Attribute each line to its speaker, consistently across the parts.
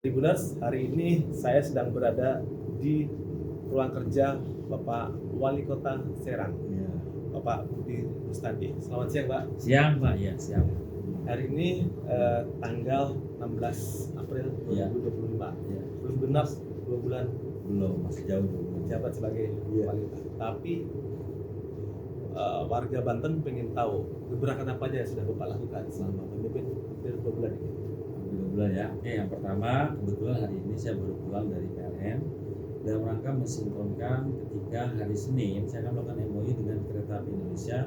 Speaker 1: Tribuners, hari ini saya sedang berada di ruang kerja Bapak Wali Kota Serang,
Speaker 2: Ya.
Speaker 1: Bapak Budi Rustandi. Selamat siang, Pak.
Speaker 2: Siang Pak, ya siang.
Speaker 1: Hari ini tanggal 16 April 2025.
Speaker 2: Ya.
Speaker 1: Belum genap 2 bulan
Speaker 2: Belum, masih jauh dulu.
Speaker 1: menjabat sebagai
Speaker 2: Iya.
Speaker 1: wali kota. Tapi warga Banten pengen tahu gebrakan apa aja yang sudah Bapak lakukan selama memimpin hampir 2 bulan ini.
Speaker 2: Hampir 2 bulan ya. Oke, yang pertama kebetulan hari ini saya baru pulang dari PLN dalam rangka mensinkronkan ketika hari Senin saya akan melakukan MOU dengan Kereta Api Indonesia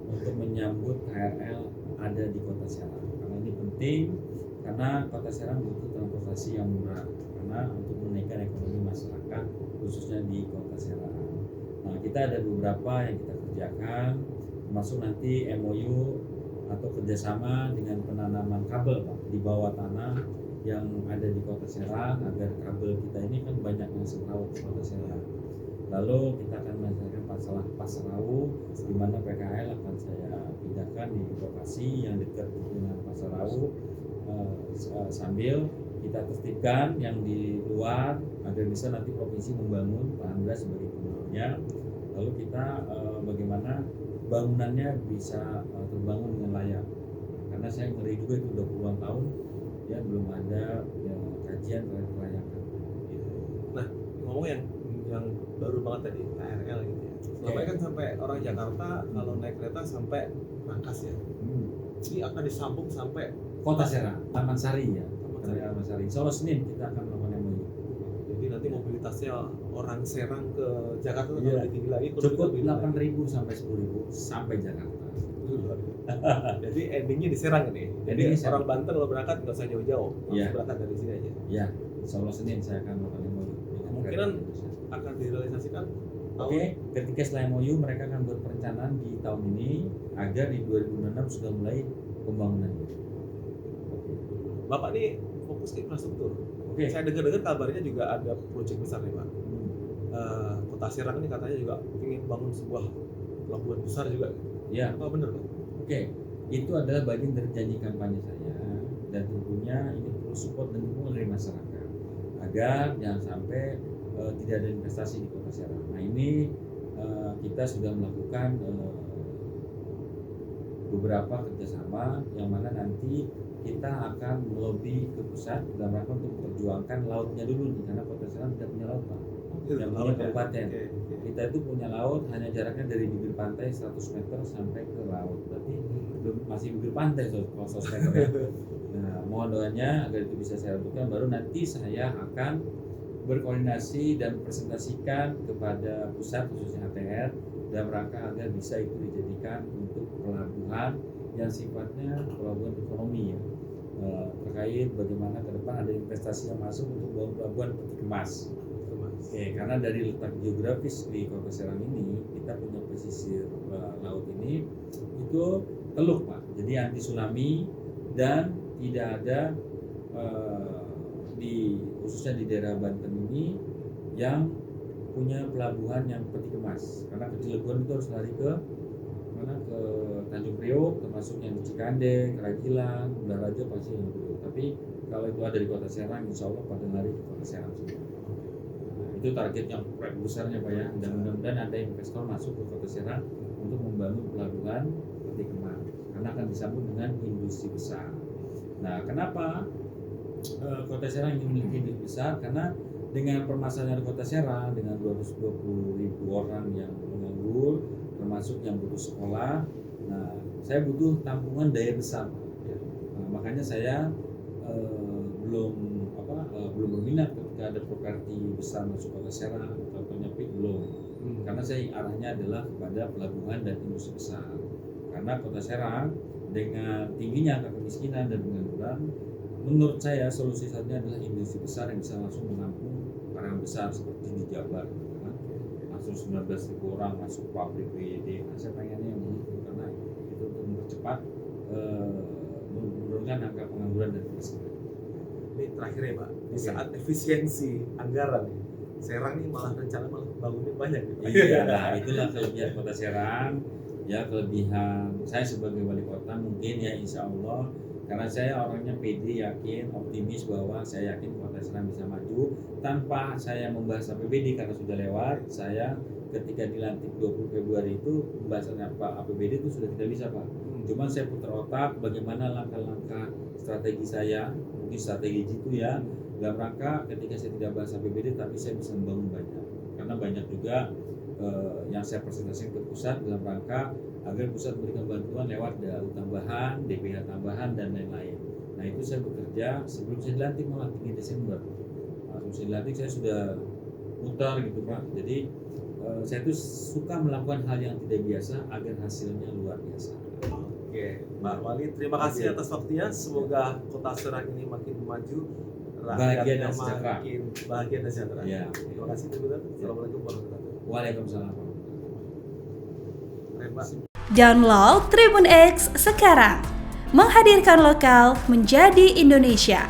Speaker 2: untuk menyambut KRL ada di Kota Serang. Karena ini penting karena Kota Serang butuh transportasi yang murah karena untuk menaikkan ekonomi masyarakat khususnya di Kota Serang. Nah, kita ada beberapa yang kita kerjakan termasuk nanti MOU atau kerjasama dengan penanaman kabel Pak, di bawah tanah yang ada di Kota Serang agar kabel kita ini kan banyak yang semrawut di Kota Serang. Lalu kita akan menyelesaikan masalah Pasarau di mana PKL akan saya pindahkan di lokasi yang dekat dengan Pasarau sambil kita tertibkan yang di luar agar bisa nanti provinsi membangun Pak Andra sebagai gubernurnya. Lalu kita bagaimana bangunannya bisa terbangun dengan layak karena saya ngeri juga itu udah puluhan tahun ya belum ada ya, kajian terhadap kelayakan gitu.
Speaker 1: Nah, ngomong yang baru banget tadi KRL gitu ya. Selama ini kan sampai orang Jakarta kalau naik kereta sampai Rangkas ya. Ini akan disambung sampai
Speaker 2: Kota Serang, Taman Sari ya.
Speaker 1: Taman Sari.
Speaker 2: Solo Senin kita akan melakukan MOU.
Speaker 1: Jadi nanti mobilitasnya orang Serang ke Jakarta itu
Speaker 2: Iya.
Speaker 1: lebih tinggi lagi.
Speaker 2: Cukup 8.000 sampai 10.000 sampai Jakarta.
Speaker 1: Jadi endingnya di Serang ini. Jadi
Speaker 2: Endingnya Serang.
Speaker 1: orang Banten kalau berangkat nggak usah jauh-jauh, langsung
Speaker 2: Iya.
Speaker 1: berangkat dari sini aja.
Speaker 2: Ya, Solo Senin saya akan melakukan MOU. dengan
Speaker 1: Kemungkinan
Speaker 2: Kereta Api Indonesia.
Speaker 1: akan direalisasikan tahun
Speaker 2: Oke, ketika setelah MOU mereka akan buat perencanaan di tahun ini agar di 2026 sudah mulai pembangunannya.
Speaker 1: Bapak nih fokus ke infrastruktur.
Speaker 2: Oke.
Speaker 1: Saya dengar-dengar kabarnya juga ada proyek besar nih Pak. Kota Serang ini katanya juga ingin bangun sebuah pelabuhan besar juga.
Speaker 2: Ya,
Speaker 1: Apa benar Pak?
Speaker 2: oke. Itu adalah bagian dari janji kampanye saya dan tentunya ini perlu support dan dukungan dari masyarakat agar jangan sampai tidak ada investasi di Kota Serang. Nah ini kita sudah melakukan beberapa kerjasama yang mana nanti kita akan melobi ke pusat dalam rangka untuk memperjuangkan lautnya dulu nih karena Kota Serang tidak punya laut Pak. Yang punya kabupaten. Kita itu punya laut hanya jaraknya dari bibir pantai 100 meter sampai ke laut. Berarti masih bibir pantai 100 meter ya. Nah, mohon doanya agar itu bisa saya lakukan baru nanti saya akan berkoordinasi dan presentasikan kepada pusat khususnya ATR dalam rangka agar bisa itu dijadikan untuk pelabuhan yang sifatnya pelabuhan ekonomi ya. Terkait bagaimana ke depan ada investasi yang masuk untuk bangun pelabuhan peti kemas. Oke, karena dari letak geografis di Kota Serang ini kita punya pesisir laut ini itu teluk Pak, jadi anti tsunami dan tidak ada khususnya di daerah Banten ini yang punya pelabuhan yang peti kemas karena ke Cilegon itu harus lari ke mana ke Tanjung Priok termasuk yang di Cikande, Keragilan, Blarajo pasti yang dulu. Tapi kalau itu ada di Kota Serang, insya Allah pada lari ke Kota Serang semua. Itu target yang besarnya Pak ya, dan mudah-mudahan ada investor masuk ke Kota Serang untuk membangun pelabuhan peti kemas karena akan disambung dengan industri besar. Nah, kenapa Kota Serang ingin memiliki industri besar? Karena dengan permasalahan Kota Serang dengan 220.000 orang yang menganggur, termasuk yang butuh sekolah. Nah, saya butuh tampungan daya besar. Nah, makanya saya belum berminat ketika ada properti besar masuk Kota Serang, contohnya PIK belum. Karena saya arahnya adalah kepada pelabuhan dan industri besar. Karena Kota Serang dengan tingginya angka kemiskinan dan pengangguran, menurut saya solusi satunya adalah industri besar yang bisa langsung menampung barang besar seperti di Jabar. Langsung 19.000 orang masuk pabrik BYD. Nah, saya pengennya yang begitu karena itu untuk mempercepat menurunkan angka pengangguran dan kemiskinan.
Speaker 1: Ini terakhir ya Pak, di saat efisiensi anggaran Serang ini malah bangunnya banyak gitu.
Speaker 2: Iya, nah itulah kelebihan Kota Serang. Ya, kelebihan saya sebagai wali kota mungkin ya insya Allah Karena saya orangnya pede, yakin, optimis bahwa saya yakin Kota Serang bisa maju tanpa saya membahas APBD karena sudah lewat. Saya ketika dilantik 20 Februari itu pembahasan APBD itu sudah tidak bisa, Pak. Cuman saya putar otak bagaimana langkah-langkah strategi saya, mungkin strategi jitu ya, dalam rangka ketika saya tidak bahas APBD tapi saya bisa membangun banyak. Karena banyak juga yang saya presentasikan ke pusat dalam rangka agar pusat memberikan bantuan lewat DAU tambahan, DPH tambahan dan lain-lain. Nah itu saya bekerja sebelum saya dilantik, malah 3 Desember. Sebelum saya dilantik saya sudah mutar gitu Pak. Jadi saya tuh suka melakukan hal yang tidak biasa agar hasilnya luar biasa.
Speaker 1: Oke, Pak Wali, terima kasih atas waktunya. Semoga Kota Serang ini makin maju,
Speaker 2: Bahagia dan
Speaker 1: rakyatnya
Speaker 2: sejahtera.
Speaker 1: makin bahagia dan sejahtera.
Speaker 2: Ya.
Speaker 1: Terima kasih, Tribunal. Assalamualaikum warahmatullahi wabarakatuh.
Speaker 2: Waalaikumsalam.
Speaker 1: Keren, Pak.
Speaker 3: Download Tribun X sekarang, menghadirkan lokal menjadi Indonesia.